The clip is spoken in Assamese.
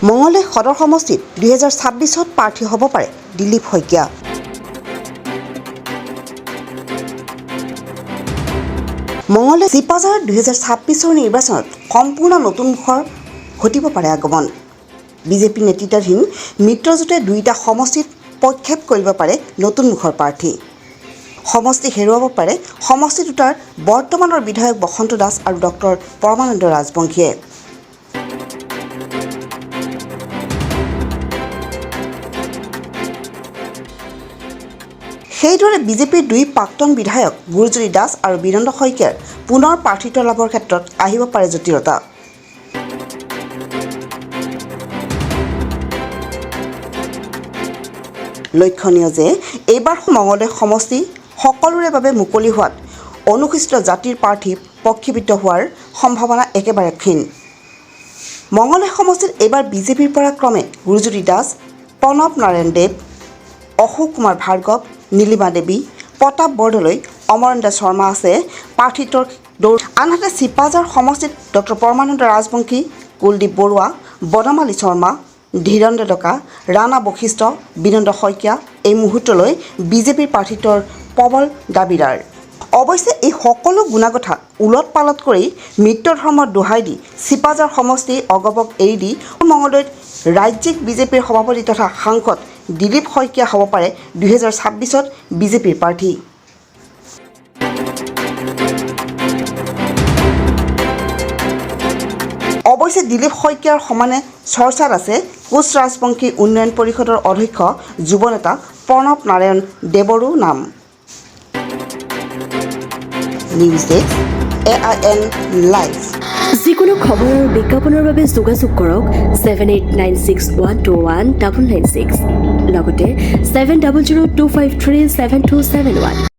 মঙলদৈ সদৰ সমষ্টিত 2026ত প্ৰাৰ্থী হ'ব পাৰে দিলীপ শইকীয়া। মঙলদৈ চিপাঝাৰ 2026ৰ নিৰ্বাচনত সম্পূৰ্ণ নতুন মুখৰ ঘটিব পাৰে আগমন। বিজেপি নেতৃত্বাধীন মিত্ৰজোঁটে দুয়োটা সমষ্টিত প্ৰক্ষেপ কৰিব পাৰে নতুন মুখৰ প্ৰাৰ্থী। সমষ্টি হেৰুৱাব পাৰে সমষ্টি দুটাৰ বৰ্তমানৰ বিধায়ক বসন্ত দাস আৰু ডক্টৰ পৰমানন্দ ৰাজবংশীয়ে। সেইদৰে বিজেপিৰ দুই প্ৰাক্তন বিধায়ক গুৰুজ্যোতি দাস আৰু বীৰেন্দ্ৰ শইকীয়াৰ পুনৰ প্ৰাৰ্থিত্ব লাভৰ ক্ষেত্ৰত আহিব পাৰে জটিলতা। লক্ষণীয় যে এইবাৰ মঙলদৈ সমষ্টি সকলোৰে বাবে মুকলি হোৱাত অনুসূচিত জাতিৰ প্ৰাৰ্থী প্ৰক্ষেপিত হোৱাৰ সম্ভাৱনা একেবাৰে ক্ষীণ। মঙলদৈ সমষ্টিত এইবাৰ বিজেপিৰ পৰা ক্ৰমে গুৰুজ্যোতি দাস, প্ৰণৱ নাৰায়ণ দেৱ, অশোক কুমাৰ ভাৰ্গৱ, নীলিমা দেৱী, প্ৰতাপ বৰদলৈ, অমৰেন্দ্ৰ শৰ্মা আছে প্ৰাৰ্থিত্বৰ দৌৰ। আনহাতে চিপাঝাৰ সমষ্টিত ডক্টৰ পৰমানন্দ ৰাজবংশী, কুলদীপ বৰুৱা, বনমালী শৰ্মা, ধীৰেন্দ্ৰ ডেকা, ৰাণা বশিষ্ঠ, বীৰেন্দ্ৰ শইকীয়া এই মুহূৰ্তলৈ বিজেপিৰ প্ৰাৰ্থিত্বৰ প্ৰবল দাবীদাৰ। অৱশ্যে এই সকলো গুণাগথা ওলট পালট কৰি মিত্ৰ ধৰ্মৰ দোহাই দি চিপাঝাৰ সমষ্টি অগপক এৰি দি মঙলদৈত ৰাজ্যিক বিজেপিৰ সভাপতি তথা সাংসদ দিলীপ শইকীয়া হ'ব পাৰে 2026ত বিজেপিৰ প্ৰাৰ্থী। অৱশ্যে দিলীপ শইকীয়াৰ সমানে চৰ্চাত আছে কোচ ৰাজবংশী উন্নয়ন পৰিষদৰ অধ্যক্ষ যুৱ নেতা প্ৰণৱ নাৰায়ণ দেৱৰো নাম। News desk AIN live. যিকোনো খবৰ আৰু বিজ্ঞাপনৰ বাবে যোগাযোগ কৰক 7896121996 লগতে 7002537271।